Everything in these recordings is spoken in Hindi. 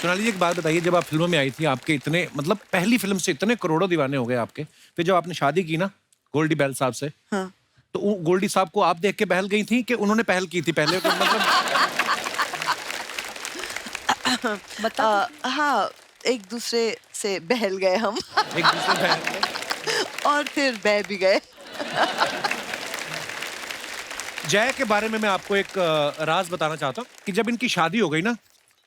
सोनाली जी एक बात बताइए, जब आप फिल्मों में आई थी, आपके इतने मतलब पहली फिल्म से इतने करोड़ों दीवाने हो गए आपके, फिर जब आपने शादी की ना गोल्डी बैल साहब से, हाँ। तो गोल्डी साहब को आप देख के बहल गई थी कि उन्होंने पहल की थी पहले? तो मतलब हाँ, एक दूसरे से बहल गए हम एक दूसरे बहल गए। और फिर बह भी गए। जय के बारे में मैं आपको एक राज बताना चाहता हूँ कि जब इनकी शादी हो गई ना,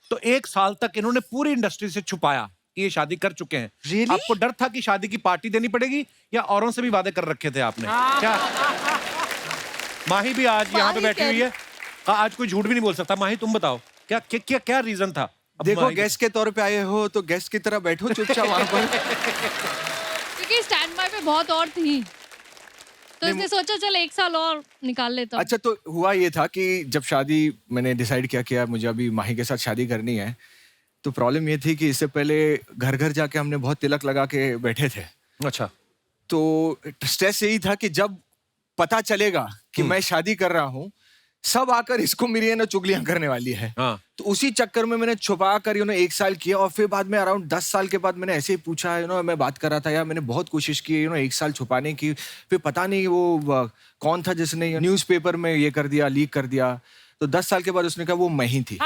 तो 1 साल तक इन्होंने पूरी इंडस्ट्री से छुपाया कि ये शादी कर चुके हैं। Really? आपको डर था कि शादी की पार्टी देनी पड़ेगी, या औरों से भी वादे कर रखे थे आपने? क्या माही भी आज यहाँ पे बैठी हुई है, आज कोई झूठ भी नहीं बोल सकता। माही तुम बताओ, क्या क्या क्या, क्या रीजन था? अब देखो, माही- गेस्ट के तौर पे आए हो तो गेस्ट की तरह बैठो चुपचाप वहां पर। क्योंकि स्टैंड बाय पे बहुत और थी, तो इसने सोचा चल 1 साल और निकाल लेता हूं। अच्छा, तो हुआ ये था कि जब शादी मैंने डिसाइड किया कि यार मुझे अभी माही के साथ शादी करनी है, तो प्रॉब्लम ये थी कि इससे पहले घर घर जाके हमने बहुत तिलक लगा के बैठे थे। अच्छा, तो स्ट्रेस यही था कि जब पता चलेगा कि मैं शादी कर रहा हूँ, सब आकर इसको मेरी है ना चुगलियां करने वाली है। हाँ। तो उसी चक्कर में मैंने छुपा कर 1 साल किया, और फिर बाद में अराउंड 10 साल के बाद मैंने ऐसे ही पूछा, मैं बात कर रहा था यार, मैंने बहुत कोशिश की 1 साल छुपाने की, फिर पता नहीं वो कौन था जिसने न्यूज़पेपर में ये कर दिया, लीक कर दिया। तो 10 साल के बाद उसने कहा वो मैं ही थी।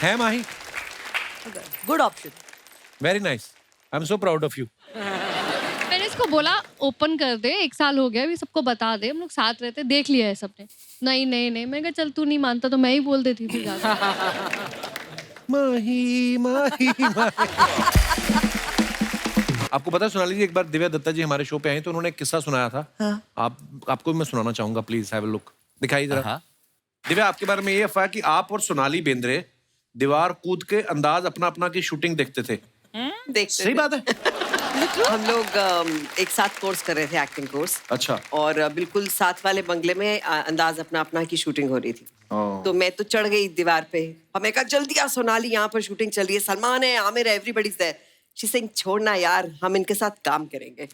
है Mahi? Good option. Very nice, I am so proud of you. मैंने इसको बोला ओपन कर दे, 1 साल हो गया, अभी सबको बता दे, हम लोग साथ रहते, देख लिया है सबने। नहीं नहीं नहीं, मैं कहा चल तू नहीं मानता तो मैं ही बोल देती थी ज्यादा। माही माही माही। आपको पता है सोनाली जी, एक बार दिव्या दत्ता जी हमारे शो पे आए तो उन्होंने एक किस्सा सुनाया था। हाँ। आपको भी मैं सुनाना चाहूंगा, प्लीज हैव अ लुक, दिखाइए जरा। हाँ। दिव्या, आपके बारे में ये अफवाह कि आप और सोनाली बेंद्रे दीवार कूद के अंदाज अपना अपना की शूटिंग देखते थे। देखते सही थे। बात है? हम लोग एक साथ कोर्स कर रहे थे, एक्टिंग कोर्स। अच्छा। और बिल्कुल साथ वाले बंगले में अंदाज अपना अपना की शूटिंग हो रही थी। तो मैं तो चढ़ गई दीवार पे, हमें कहा जल्दी आ सोनाली, यहाँ पर शूटिंग चल रही है, सलमान है, आमिर है, everybody is there. She saying छोड़ना यार, हम इनके साथ काम करेंगे।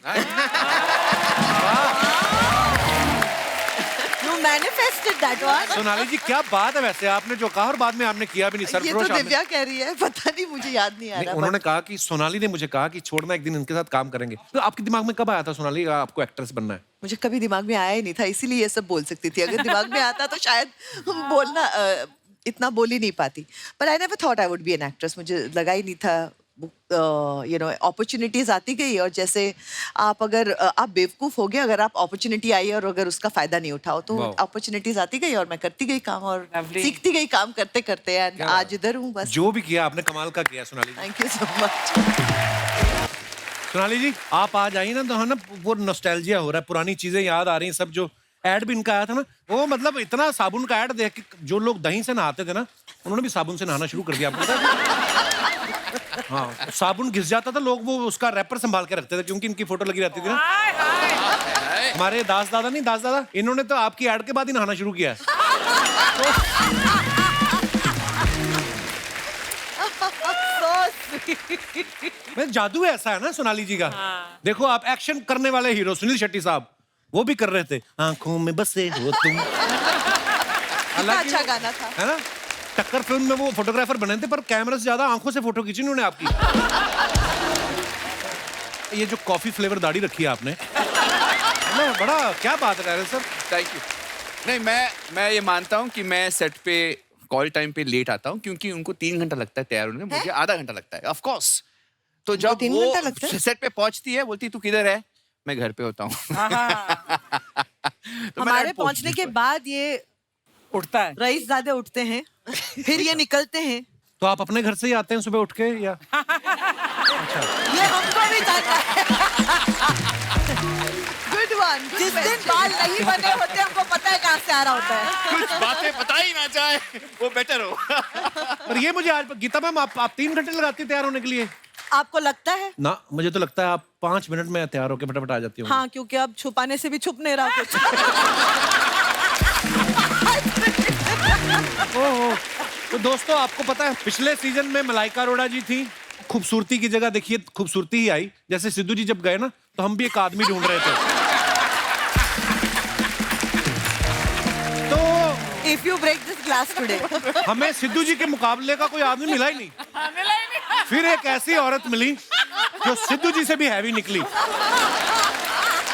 You manifested that one. Sonali जी क्या बात है, वैसे आपने जो कहा और बाद में आपने किया भी नहीं। ये सरफरोश तो आपने- दिव्या कह रही है, पता नहीं, मुझे याद नहीं आ नहीं, रहा। उन्होंने कहा कि सोनाली ने मुझे कहा कि छोड़ना, एक दिन इनके साथ काम करेंगे। तो आपके दिमाग में कब आया था सोनाली आपको एक्ट्रेस बनना है? मुझे कभी दिमाग में आया ही नहीं था, इसीलिए ये सब बोल सकती थी। अगर दिमाग में आता तो शायद बोलना इतना बोल ही नहीं पाती। पर I never thought I would be an actress. मुझे लगा ही नहीं था। अपॉर्चुनिटीज आती गई, और जैसे आप अगर आप बेवकूफ हो गए अगर आप अपॉर्चुनिटी आई और अगर उसका फायदा नहीं उठाओ, तो Wow. अपॉर्चुनिटीज आती गई और मैं करती गई काम और Lovely. सीखती गई काम करते करते, एंड क्या बात आज इधर हूँ बस। जो भी किया आपने कमाल का किया Sonali ji. Thank you so much. Sonali ji आप आज आई ना, तो है ना वो नॉस्टैल्जिया हो रहा है, पुरानी चीजें याद आ रही हैं सब। जो एड भी इनका आया था ना, वो मतलब इतना साबुन का एड देख के जो लोग दही से नहाते थे ना, उन्होंने भी साबुन से नहाना शुरू कर दिया। आपको पता है? हाँ, साबुन घिस जाता था, लोग वो उसका रैपर संभाल के रखते थे क्योंकि इनकी फोटो लगी रहती थी ना। हमारे दास दादा नहीं, दास दादा, इन्होंने तो आपकी एड के बाद ही नहाना शुरू किया है। मैं जादू ऐसा है ना सोनाली जी का। देखो आप एक्शन करने वाले हीरो सुनील शेट्टी साहब, वो भी कर रहे थे, आंखों में बसे हो तुम। हालांकि अच्छा वो- गाना था। है ना, टक्कर फिल्म में वो फोटोग्राफर बने थे, पर कैमरा से ज्यादा आंखों से फोटो खींची उन्होंने आपकी। ये जो कॉफी फ्लेवर दाढ़ी रखी है आपने, ना बड़ा क्या बात है डायरेक्टर सर। Thank you. नहीं, मैं ये मानता हूँ कि मैं सेट पे कॉल टाइम पे लेट आता हूँ, क्योंकि उनको 3 घंटा लगता है तैयार होने में, मुझे आधा घंटा लगता है। Of course. तो जब 3 वो घंटा लगता है? सेट पे पहुंचती है, बोलती तू किधर है, मैं घर पे होता हूँ। तो मैं हमारे लेट पहुंचने के पहुंचती बाद ये उठता है। रईसजादे उठते हैं, फिर ये निकलते हैं। तो आप अपने घर से ही आते हैं सुबह उठ के, या ये हमको भी जानना है। Good one. जिस दिन बाल नहीं बने होते हमको पता है कहाँ से आ रहा होता है। कुछ बातें पता ही ना जाए, वो बेटर हो। पर ये मुझे आज गीता मैम, आप 3 घंटे लगाती हैं तैयार होने के लिए? आपको लगता है? ना, मुझे तो लगता है आप 5 मिनट में तैयार होकर फटाफट आ जाती हो। हाँ, क्योंकि अब छुपाने से भी छुप नहीं रहा कुछ। ओहो। तो दोस्तों आपको पता है पिछले सीजन में मलाइका अरोड़ा जी थी, खूबसूरती की जगह देखिए खूबसूरती ही आई। जैसे सिद्धू जी जब गए ना, तो हम भी एक आदमी ढूंढ रहे थे। तो If you break this glass class today. हमें सिद्धू जी के मुकाबले का कोई आदमी मिला ही नहीं। फिर एक ऐसी औरत मिली जो सिद्धू जी से भी हैवी निकली।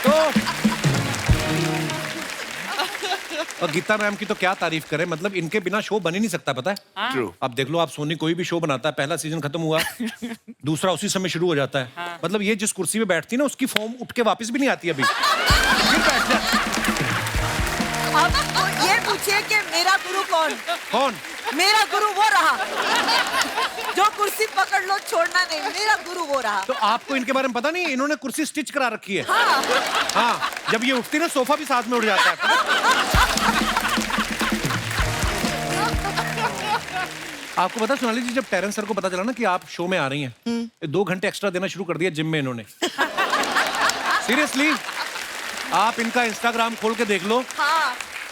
तो और गीता मैम की तो क्या तारीफ करें, मतलब इनके बिना शो बन ही नहीं सकता, पता है। True. अब देख लो आप, सोनी कोई भी शो बनाता है, पहला सीजन खत्म हुआ दूसरा उसी समय शुरू हो जाता है। मतलब ये जिस कुर्सी पे बैठती है ना, उसकी फॉर्म उठ के वापस भी नहीं आती अभी, फिर बैठ जाती। अब तो ये पूछिए कि मेरा गुरु कौन? कौन? मेरा गुरु वो रहा जो कुर्सी पकड़ लो छोड़ना नहीं, मेरा गुरु वो रहा। तो आपको इनके बारे में पता नहीं, इन्होंने कुर्सी स्टिच करा रखी है। हाँ, जब ये उठती ना सोफा भी साथ में उठ जाता है। आपको पता सोनाली जी, जब टेरेंस सर को पता चला ना कि आप शो में आ रही हैं, 2 घंटे एक्स्ट्रा देना शुरू कर दिया जिम में इन्होंने। सीरियसली, आप इनका इंस्टाग्राम खोल के देख लो,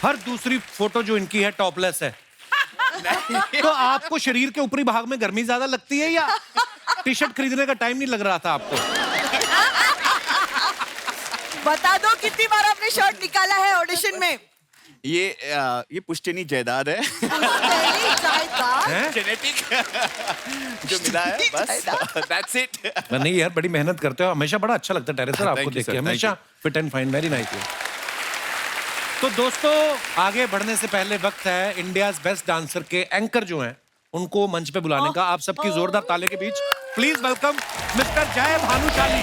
हर दूसरी फोटो जो इनकी है टॉपलेस है। तो आपको शरीर के ऊपरी भाग में गर्मी ज्यादा लगती है या टी शर्ट खरीदने का टाइम नहीं लग रहा था आपको? बता दो कितनी बार आपने शर्ट निकाला है ऑडिशन में? ये पुश्तैनी जायदाद है। हैं? जेनेटिक जो मिला है, बस दैट्स इट। नहीं यार, बड़ी मेहनत करते हो, हमेशा बड़ा अच्छा लगता है टेरेंस सर आपको Thank you, देख के, sir. Thank हमेशा fit and fine, very nice. तो दोस्तों, आगे बढ़ने से पहले वक्त है इंडियाज बेस्ट डांसर के एंकर जो हैं उनको मंच पे बुलाने का। आप सबकी जोरदार ताली के बीच प्लीज वेलकम मिस्टर जय भानुशाली।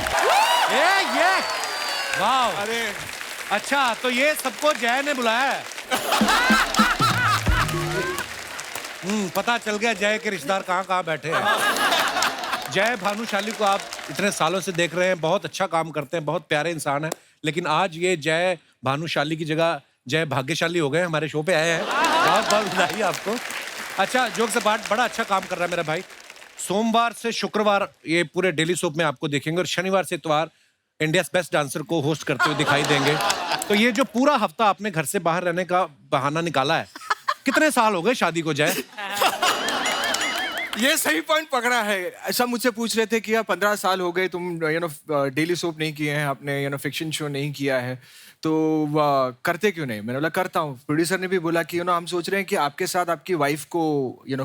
ये वाह, अरे अच्छा, तो ये सबको जय ने बुलाया है। पता चल गया जय के रिश्तेदार कहाँ कहाँ बैठे हैं। जय भानुशाली को आप इतने सालों से देख रहे हैं, बहुत अच्छा काम करते हैं, बहुत प्यारे इंसान है, लेकिन आज ये जय भानुशाली की जगह जय भाग्यशाली हो गए, हमारे शो पे आए हैं। बहुत बहुत बधाई आपको। अच्छा, जोक से बात, बड़ा अच्छा काम कर रहा है मेरा भाई। सोमवार से शुक्रवार ये पूरे डेली सोप में आपको देखेंगे और शनिवार से इतवार इंडिया बेस्ट डांसर को होस्ट करते हुए दिखाई देंगे। तो ये जो पूरा हफ्ता आपने घर से बाहर रहने का बहाना निकाला है, कितने साल हो गए शादी को जय? ये सही पॉइंट पकड़ा है। ऐसा मुझसे पूछ रहे थे कि यार 15 साल हो गए, तुम डेली सोप नहीं किए हैं, आपने फिक्शन शो नहीं किया है, तो करते क्यों नहीं? मैंने बोला करता हूँ। प्रोड्यूसर ने भी बोला कि हम सोच रहे हैं कि आपके साथ आपकी वाइफ को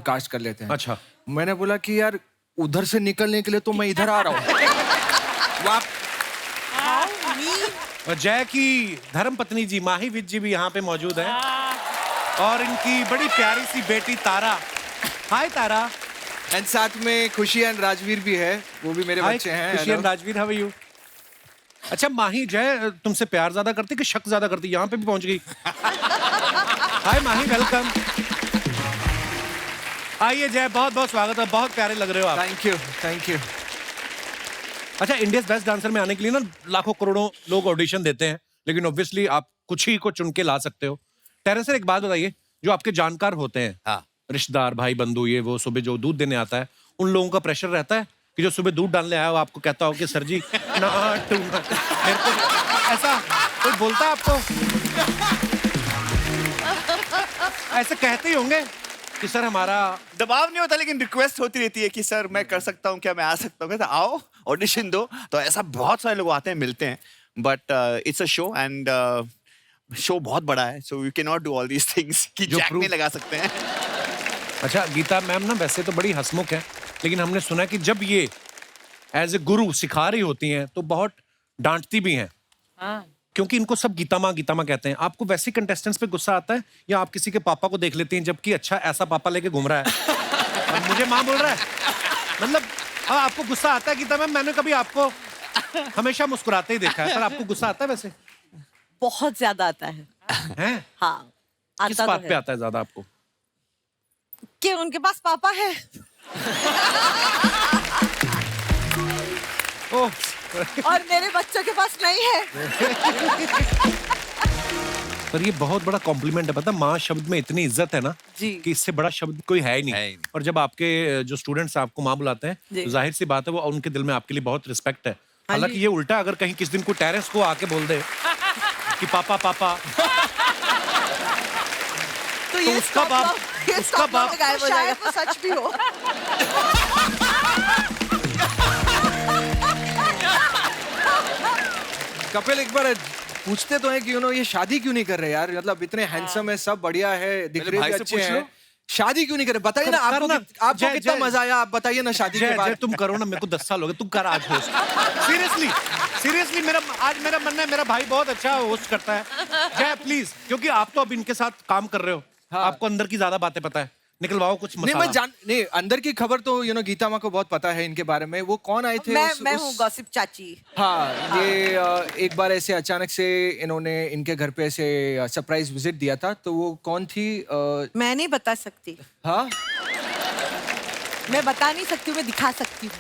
कास्ट कर लेते हैं। अच्छा। मैंने बोला कि यार उधर से निकलने के लिए तो मैं इधर आ रहा हूँ। और जय की धर्मपत्नी जी माही विज जी भी यहाँ पे मौजूद है और इनकी बड़ी प्यारी सी बेटी तारा। हाय तारा। एंड साथ में खुशी एंड राजवीर भी है, वो भी मेरे बच्चे हैं। Khushi and Rajveer, how are you? अच्छा, माही जय तुमसे प्यार ज्यादा करती कि शक ज्यादा करती? यहाँ पे भी पहुंच गई। हाय माही, वेलकम। आइए जय, बहुत बहुत स्वागत है, बहुत प्यारे लग रहे हो आप। Thank you, thank you. अच्छा, इंडियाज बेस्ट डांसर में आने के लिए ना लाखों करोड़ों लोग ऑडिशन देते हैं, लेकिन ऑब्वियसली आप कुछ ही को चुन के ला सकते हो। टेरेंस सर, एक बात बताइए, जो आपके जानकार होते हैं, हाँ, रिश्तेदार, भाई बंधु, ये वो सुबह जो दूध देने आता है, उन लोगों का प्रेशर रहता है कि जो सुबह दूध डालने आया हो आपको कहता हो कि सर जी मेरे को ऐसा कोई बोलता है आपको? ऐसे कहते ही होंगे कि सर हमारा दबाव नहीं होता, लेकिन रिक्वेस्ट होती रहती है कि सर मैं कर सकता हूँ क्या, मैं आ सकता हूँ? कहता आओ ऑडिशन दो। तो ऐसा बहुत सारे लोग आते हैं, मिलते हैं, but it's a show and show बहुत बड़ा है, so you can not do all these things कि जो जैक proof- नहीं लगा सकते हैं। अच्छा, गीता मैम ना वैसे तो बड़ी हंसमुख है, लेकिन हमने सुना है कि जब ये एज ए गुरु सिखा रही होती हैं तो बहुत डांटती भी हैं, क्योंकि इनको सब गीता माँ कहते हैं। आपको वैसे कंटेस्टेंट्स पे गुस्सा आता है या आप किसी के पापा को देख लेती हैं, जबकि अच्छा ऐसा पापा लेके घूम रहा है और मुझे माँ बोल रहा है? मतलब अब आपको गुस्सा आता है गीता मैम? मैंने कभी आपको हमेशा मुस्कुराते ही देखा है, पर आपको गुस्सा आता है वैसे? बहुत ज्यादा आता है। हैं? हाँ, किस आता बात तो पे है आता है ज्यादा आपको? कि उनके पास पापा है। ओह, और मेरे बच्चों के पास नहीं है। पर ये बहुत बड़ा कॉम्प्लीमेंट है, पता, माँ शब्द में इतनी इज्जत है ना जी। कि इससे बड़ा शब्द कोई है ही नहीं। है ही नहीं। और जब आपके जो स्टूडेंट्स आपको माँ बुलाते हैं जी। तो जाहिर सी बात है वो उनके दिल में आपके लिए बहुत रिस्पेक्ट है। हाँ हालांकि जी। ये उल्टा, अगर कहीं किस दिन को टेरेस को आके बोल दे कि पापा पापा, तो ये उसका stop बाप- loss- ये उसका stop बाप- loss गायब हो जाएगा। शायद वो सच भी हो। कपिल, एक बार पूछते तो है कि ये शादी क्यों नहीं कर रहे यार? मतलब इतने हैंडसम है, सब बढ़िया है, दिख मेरे रहे भाई भी से अच्छे पूछ हैं, लो। शादी क्यों नहीं करे? बताइए ना, आपको करना। आपको जय- कितना जय- मजा आया? आप बताइए ना शादी के जय बाद। जय तुम करो ना, मेरे को 10 साल हो गए, तुम कर आज होस्ट। सीरियसली सीरियसली मेरा आज मेरा मन है, मेरा भाई बहुत अच्छा होस्ट करता है। जय प्लीज, क्योंकि आप तो अब इनके साथ काम कर रहे हो, आपको अंदर की ज्यादा बातें पता है, निकलवाओ कुछ नहीं, मसाला। नहीं, अंदर की खबर तो गीता माँ को बहुत पता है इनके बारे में। वो कौन आए थे? मैं हूँ गॉसिप चाची। हाँ, ये एक बार ऐसे अचानक से इन्होंने इनके घर पे ऐसे सरप्राइज विजिट दिया था, तो वो कौन थी? मैं नहीं बता सकती, हाँ, मैं बता नहीं सकती हूँ, मैं दिखा सकती हूँ।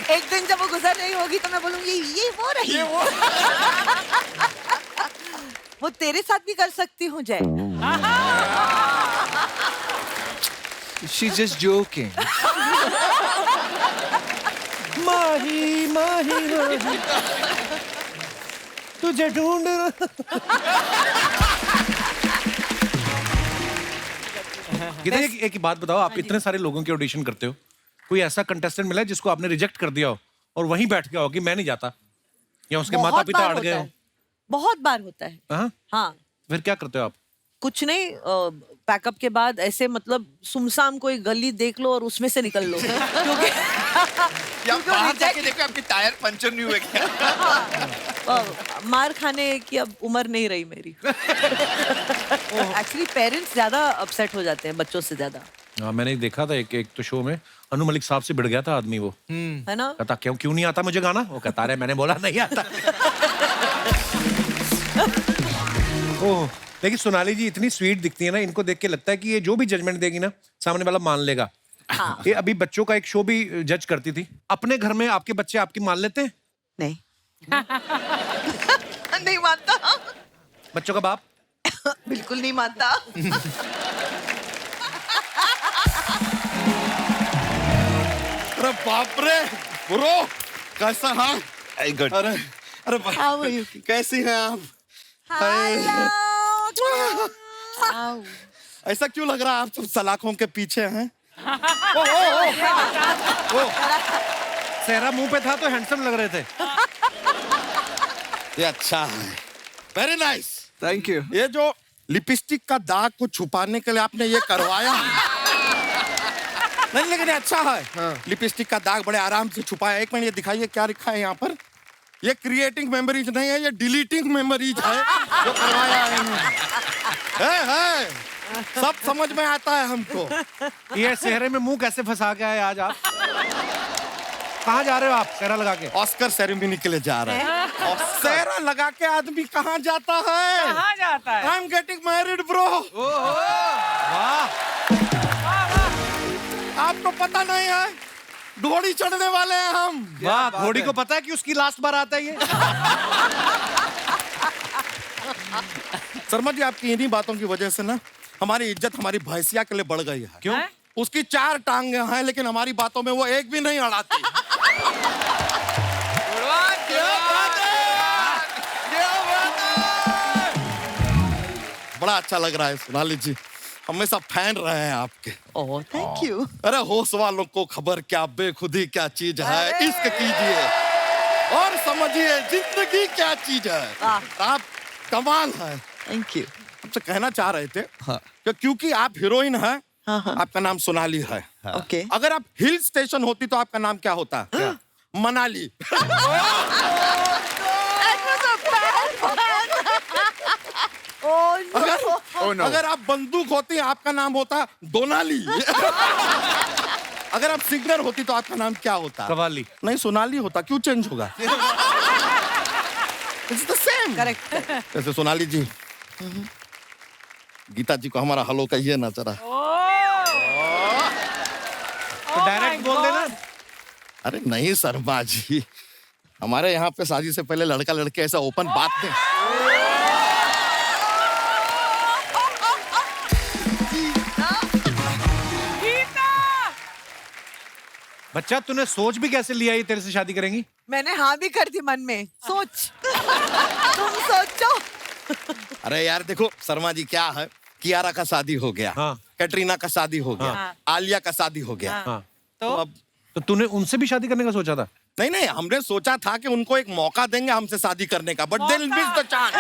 एक दिन जब वो गुजर रही होगी तो मैं बोलूंगी ये वो रही। वो तेरे साथ भी कर सकती हूँ जय। she's just joking. माही माही माही तुझे ढूंढ गीता, एक बात बताओ, आप इतने सारे लोगों के ऑडिशन करते हो, कोई ऐसा कंटेस्टेंट मिला है जिसको आपने रिजेक्ट कर दिया हो और वहीं बैठ गया हो कि मैं नहीं जाता, या उसके बहुत माता पिता बार अड़ गए होता हो? है, बहुत बार होता है। हाँ? हाँ, फिर क्या करते हो आप? कुछ नहीं, पैकअप के बाद ऐसे मतलब सुमसाम कोई गली देख लो और उसमें से निकल लो। क्योंकि या बाहर जाके देखो आपके टायर पंचर नहीं हुए क्या? मार खाने की अब उम्र नहीं रही मेरी। एक्चुअली पेरेंट्स ज्यादा अपसेट हो जाते हैं बच्चों से ज्यादा, हाँ, मैंने देखा था एक तो शो में, अनु मलिक साहब से भिड़ गया था आदमी, वो है ना? कहता क्यों नहीं आता मुझे गाना, वो कहता रहे मैंने बोला नहीं आता। ओह, लेकिन सोनाली जी इतनी स्वीट दिखती है ना, इनको देख के लगता है कि ये जो भी जजमेंट देगी ना सामने वाला मान लेगा। हाँ। ये अभी बच्चों का एक शो भी जज करती थी, अपने घर में आपके बच्चे आपकी मान लेते हैं? नहीं। नहीं मानता, बच्चों का बाप? बिल्कुल नहीं मानता। अरे बाप रे ब्रो, कैसा? हाँ गुड। अरे अरे How are you? कैसी हैं आप? Hello. ऐसा क्यों लग रहा है आप सब सलाखों के पीछे हैं? सेहरा मुंह पे था तो हैंडसम लग रहे थे। ये अच्छा है, वेरी नाइस। Thank you. ये जो लिपस्टिक का दाग को छुपाने के लिए आपने ये करवाया नहीं, लेकिन ये अच्छा है। लिपस्टिक का दाग बड़े आराम से छुपाया। एक मिनट, ये दिखाइए क्या लिखा है यहाँ पर। ये क्रिएटिंग मेमोरीज नहीं है, ये डिलीटिंग मेमोरीज है जो करवाया है इन्होंने। है सब समझ में आता है हमको। ये सेहरे में मुंह कैसे फंसा के आए आज आप? कहाँ जा रहे हो आप सेहरा लगा के? ऑस्कर सेरेमनी के लिए जा रहे हैं। और सेहरा लगा के आदमी कहाँ जाता है? कहाँ जाता है? I am getting married bro. वाह, आपको पता नहीं है, घोड़ी चढ़ने वाले हैं हम। वाह, घोड़ी को पता है कि उसकी लास्ट बार आता है ये? शर्मा जी, आपकी इन्हीं बातों की वजह से ना हमारी इज्जत हमारी भैंसिया के लिए बढ़ गई है। क्यों? उसकी 4 टांगे हैं, लेकिन हमारी बातों में वो एक भी नहीं अड़ाती। बड़ा अच्छा लग रहा है सोनाली जी, हमेशा फैन रहे हैं आपके। ओह, थैंक यू। अरे होश वालों को खबर क्या बेखुदी क्या चीज है, इश्क कीजिए और समझिए जिंदगी क्या चीज है। आप कमाल है। Thank you. आपसे कहना चाह रहे थे कि क्योंकि आप हीरोइन हैं, आपका नाम सोनाली है। ओके। अगर आप हिल स्टेशन होती तो आपका नाम क्या होता? मनाली। अगर आप बंदूक होती आपका नाम होता दोनाली। अगर आप सिंगर होती तो आपका नाम क्या होता? कवाली। नहीं, सोनाली होता। क्यों चेंज होगा? It's the same. करेक्ट। जैसे सोनाली जी, गीता जी को हमारा हेलो कहिए ना जरा। तो डायरेक्ट बोल देना। अरे नहीं शर्मा जी, हमारे यहाँ पे शादी से पहले लड़का लड़के ऐसा ओपन बात नहीं। बच्चा, तूने सोच भी कैसे लिया ये तेरे से शादी करेंगी? मैंने हाँ भी कर दी मन में। सोच। तुम सोचो। अरे यार देखो शर्मा जी, क्या है, कियारा का शादी हो गया, हाँ। कैटरीना का शादी हो गया, आलिया का शादी हो गया। हाँ, तो अब तो तूने उनसे भी शादी करने का सोचा था? नहीं नहीं, हमने सोचा था कि उनको एक मौका देंगे हमसे शादी करने का, but they miss the chance.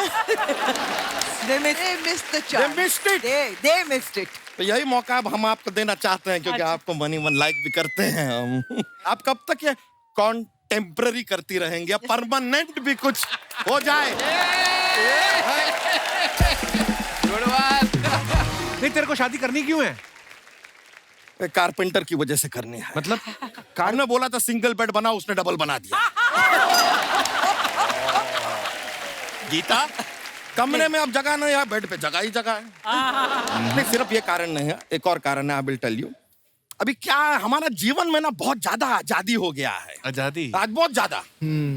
They missed the chance. They missed it. They missed it. तो यही मौका अब हम आपको देना चाहते हैं, क्योंकि आपको मनी मन लाइक भी करते हैं हम। आप कब तक ये कॉन्टेम्पररी करती रहेंगी, अब परमानेंट भी कुछ हो जाए। नहीं, तेरे को शादी करनी क्यों है? कारपेंटर की वजह से करनी है। मतलब कार ने बोला था सिंगल बेड बना, उसने डबल बना दिया। गीता, कमरे में अब जगह नहीं है, बेड पे जगह ही जगह है। नहीं, सिर्फ ये कारण नहीं है, एक और कारण है, आई विल टेल यू। अभी क्या है, हमारा जीवन में ना बहुत ज्यादा आजादी हो गया है। आजादी? आज बहुत ज्यादा।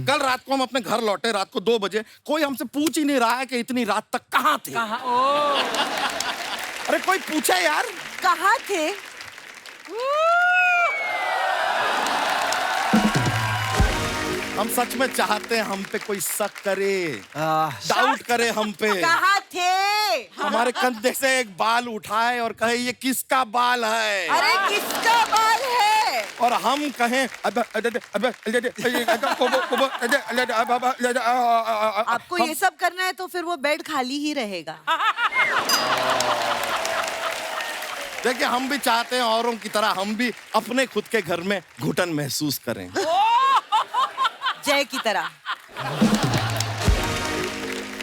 कल रात को हम अपने घर लौटे, रात को 2 बजे, कोई हमसे पूछ ही नहीं रहा है कि इतनी रात तक कहाँ थे। अरे कोई पूछे यार, कहाँ थे? हम सच में चाहते हैं हम पे कोई शक करे, डाउट करे हम पे, कहाँ थे? हमारे कंधे से एक बाल उठाए और कहे ये किसका बाल है, अरे किसका बाल है? और हम कहें आपको ये सब करना है तो फिर वो बेड खाली ही रहेगा। देखिए, हम भी चाहते हैं औरों की तरह हम भी अपने खुद के घर में घुटन महसूस करें। जय की तरह।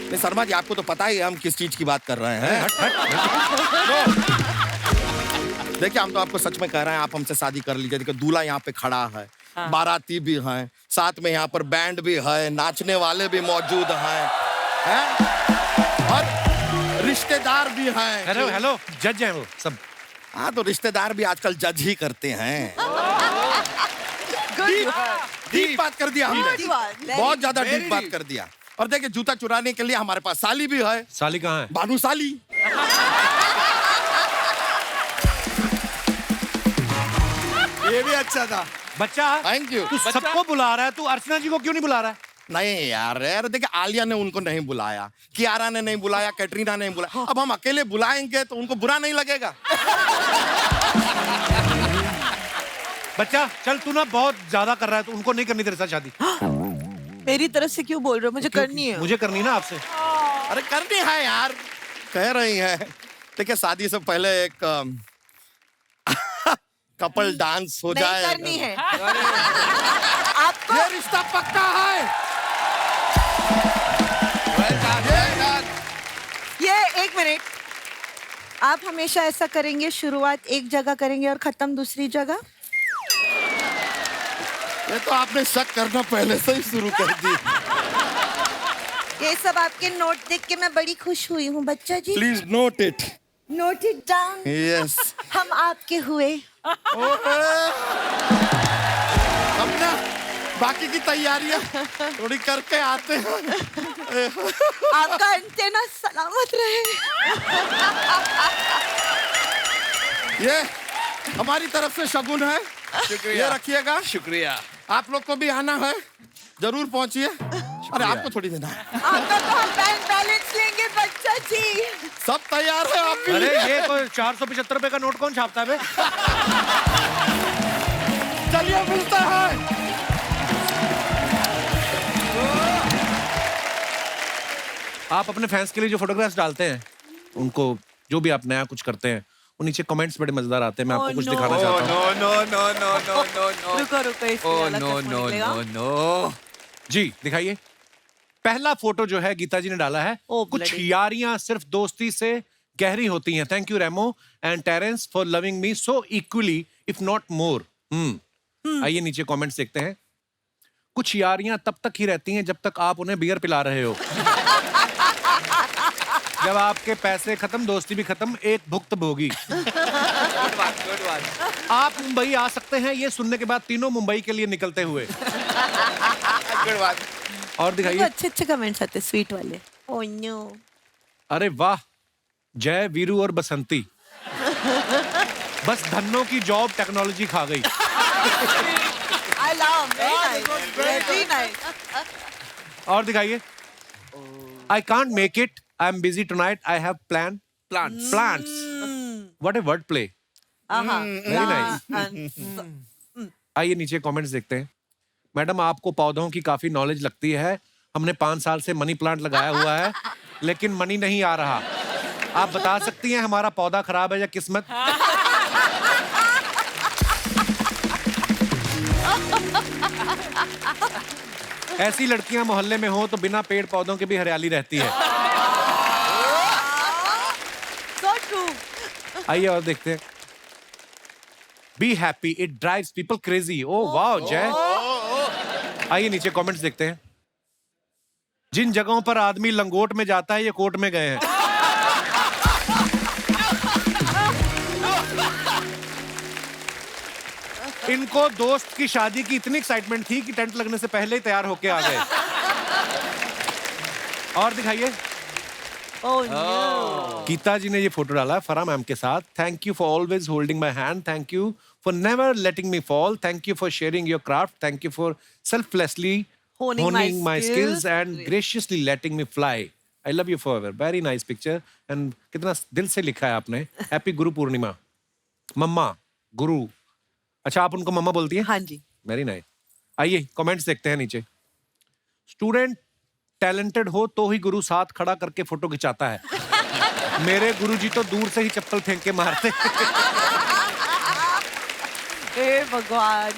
नहीं शर्मा जी, आपको तो पता ही है हम किस चीज की बात कर रहे हैं। देखिए, हम तो आपको सच में कह रहे हैं, आप हमसे शादी कर लीजिए। देखिए, दूल्हा यहाँ पे खड़ा है, बाराती भी हैं, साथ में यहाँ पर बैंड भी है, नाचने वाले भी मौजूद हैं, और रिश्तेदार भी हैं। हेलो हेलो, जज हैं वो सब। हाँ, तो रिश्तेदार भी आजकल जज ही करते हैं। डीप बात कर दिया हमने, बहुत ज्यादा डीप बात कर दिया। और देखिए, जूता चुराने के लिए हमारे पास साली भी है। साली कहाँ है? भानु साली। ये भी अच्छा था। बच्चा, थैंक यू। तू सबको बुला रहा है, तू अर्चना जी को क्यों नहीं बुला रहा है? नहीं यार, देखिए आलिया ने उनको नहीं बुलाया, कियारा ने नहीं बुलाया, कैटरीना ने नहीं बुलाया। अब हम अकेले बुलाएंगे तो उनको बुरा नहीं लगेगा। बच्चा चल, तू ना बहुत ज्यादा कर रहा है, तो उनको नहीं करनी तेरे साथ शादी। मेरी तरफ से क्यों बोल रहे हो? मुझे करनी है। मुझे करनी ना आपसे। अरे करनी है यार, कह रही है। देखिए, शादी से पहले एक कपल डांस हो नहीं जाए। करनी है। आपको ये रिश्ता पक्का है। ये 1 मिनट, आप हमेशा ऐसा करेंगे, शुरुआत एक जगह करेंगे और खत्म दूसरी जगह? ये तो आपने शक करना पहले से ही शुरू कर दी। ये सब आपके नोट देख के मैं बड़ी खुश हुई हूँ बच्चा जी। Please note it. Note it down. Yes. हम आपके हुए। हम ना बाकी की तैयारियां थोड़ी करके आते हैं। आपका एंटेना सलामत रहे। ये हमारी तरफ से शगुन है, ये रखिएगा। शुक्रिया। आप लोग को भी आना है, जरूर पहुंचिए। अरे आपको थोड़ी देना है। आपका तो हम बैंक बैलेंस लेंगे बच्चा जी। सब तैयार है आप भी? अरे ये कोई 475 रुपए का नोट कौन छापता है बे? चलिए मिलते हैं। आप अपने फैंस के लिए जो फोटोग्राफ्स डालते हैं, उनको जो भी आप नया कुछ करते हैं, वो नीचे कमेंट्स बड़े मजेदार आते हैं। मैं आपको कुछ no. दिखाना चाहता हूँ। नो रुको रुको, इसमें अलग किस्म निकलेगा। नो। जी दिखाइए। पहला फोटो जो है गीता जी ने डाला है, Oh, कुछ bloody. यारियां सिर्फ दोस्ती से गहरी होती हैं। Thank you Remo and Terence for loving me so equally if not more. आइए नीचे कमेंट्स देखते हैं। कुछ यारियां तब तक ही रहती हैं जब तक आप उन्हें बियर पिला रहे हो। जब आपके पैसे खत्म, दोस्ती भी खत्म, एक भुक्त भोगी। आप मुंबई आ सकते हैं, ये सुनने के बाद तीनों मुंबई के लिए निकलते हुए। और दिखाइए। अच्छे अच्छे कमेंट्स आते, स्वीट वाले। Oh no. अरे वाह, जय वीरू और बसंती। बस धन्नों की जॉब टेक्नोलॉजी खा गई। I love, very nice. और दिखाइए। I can't make it, I am busy tonight, I have plants. What a word play. Very nice. आइए नीचे कमेंट्स देखते हैं। मैडम आपको पौधों की काफी नॉलेज लगती है। हमने 5 साल से मनी प्लांट लगाया हुआ है, लेकिन मनी नहीं आ रहा। आप बता सकती हैं हमारा पौधा खराब है या किस्मत? ऐसी लड़कियां मोहल्ले में हो तो बिना पेड़ पौधों के भी हरियाली रहती है। So true. आइए और देखते हैं। Be happy, it drives people crazy. Oh वाह जय। आइए नीचे कमेंट्स देखते हैं। जिन जगहों पर आदमी लंगोट में जाता है ये कोर्ट में गए हैं। इनको दोस्त की शादी की इतनी एक्साइटमेंट थी कि टेंट लगने से पहले ही तैयार होके आ गए। और दिखाइए। Oh no. गीता जी ने ये फोटो डाला है फरा मैम के साथ। Thank you for always holding my hand, thank you for never letting me fall, thank you for sharing your craft, thank you for selflessly Honing my my skills skills. And graciously letting me fly. I love you forever. Very nice picture and कितना दिल से लिखा है आपने। हैप्पी गुरु पूर्णिमा। मम्मा गुरु, अच्छा आप उनको मम्मा बोलती हैं? हाँ जी। Very nice. आइए कमेंट्स देखते हैं नीचे। स्टूडेंट टैलेंटेड हो तो ही गुरु साथ खड़ा करके फोटो खिंचाता है। मेरे गुरुजी तो दूर से ही चप्पल फेंक के मारते। हे भगवान।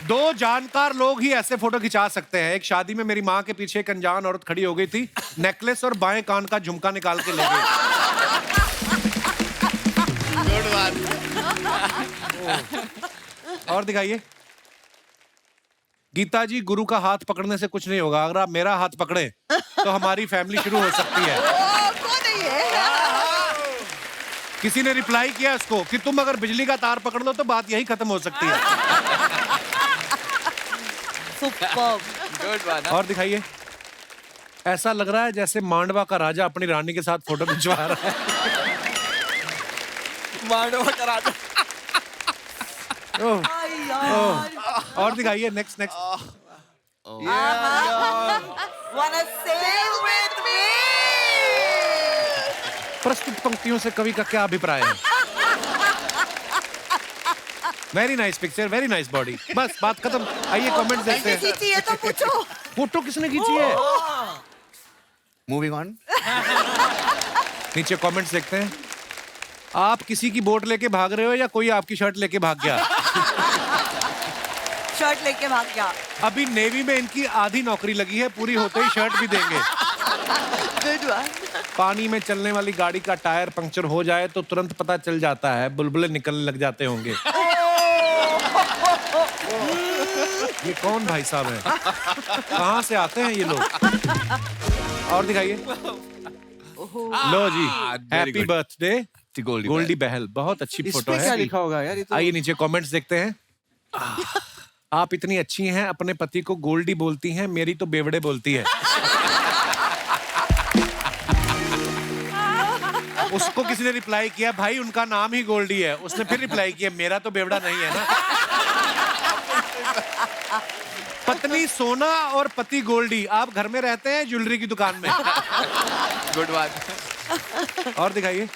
2 जानकार लोग ही ऐसे फोटो खिंचा सकते हैं। एक शादी में मेरी माँ के पीछे एक अनजान औरत खड़ी हो गई थी, नेकलेस और बाएं कान का झुमका निकाल के ले गई। Good one. और दिखाइए। गीता जी गुरु का हाथ पकड़ने से कुछ नहीं होगा, अगर आप मेरा हाथ पकड़े तो हमारी फैमिली शुरू हो सकती है। कौन है ये? किसी ने रिप्लाई किया उसको कि तुम अगर बिजली का तार पकड़ लो तो बात यही खत्म हो सकती है। Superb. Good one. और दिखाइए। ऐसा लग रहा है जैसे मांडवा का राजा अपनी रानी के साथ फोटो खिंचवा रहा है। मांडवा का राजा। ओह, आई यार। और दिखाइए। Next next. Wanna sail with me? प्रस्तुत पंक्तियों से कवि का क्या अभिप्राय है? Very nice picture, very nice body. बस बात खत्म। आइए कमेंट्स देखते हैं। खींची है तो पूछो। फोटो किसने खींची है? Moving on. नीचे कमेंट्स देखते हैं। आप किसी की बोट लेके भाग रहे हो या कोई आपकी शर्ट लेके भाग गया? शर्ट लेके भाग गया। अभी नेवी में इनकी आधी नौकरी लगी है, पूरी होते ही शर्ट भी देंगे। Good one. पानी में चलने वाली गाड़ी का टायर पंक्चर हो जाए तो तुरंत पता चल जाता है, बुलबुले निकलने लग जाते होंगे। ये कौन भाई साहब है? कहाँ से आते हैं ये लोग? और दिखाइए। लो जी, हैप्पी बर्थडे गोल्डी बहल। बहुत अच्छी इस फोटो पे क्या है। लिखा होगा यार? ये तो आइए नीचे कमेंट्स देखते हैं। आप इतनी अच्छी हैं, अपने पति को गोल्डी बोलती हैं, मेरी तो बेवड़े बोलती है। उसको किसी ने रिप्लाई किया, भाई उनका नाम ही गोल्डी है। उसने फिर रिप्लाई किया, मेरा तो बेवड़ा नहीं है ना। पत्नी सोना और पति गोल्डी। आप घर में रहते हैं ज्वेलरी की दुकान में। Good one. और दिखाइए।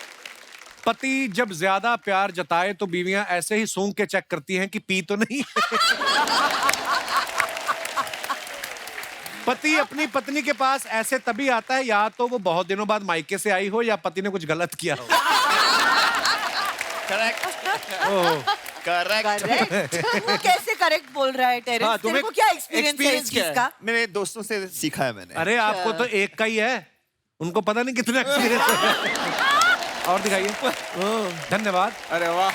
पति जब ज्यादा प्यार जताए तो बीवियां ऐसे ही सूंघ के चेक करती हैं कि पी तो नहीं है। पति अपनी पत्नी के पास ऐसे तभी आता है या तो वो बहुत दिनों बाद मायके से आई हो या पति ने कुछ गलत किया हो। करेक्ट। ओह, करेक्ट। करेक्ट। कैसे करेक्ट बोल रहा है टेरेंस? हाँ, तेरे को क्या एक्सपीरियंस है इस चीज का? मेरे दोस्तों से सीखा है मैंने। अरे आपको तो एक का ही है, उनको पता नहीं कितना एक्सपीरियंस है। और दिखाइए। धन्यवाद। अरे वाह।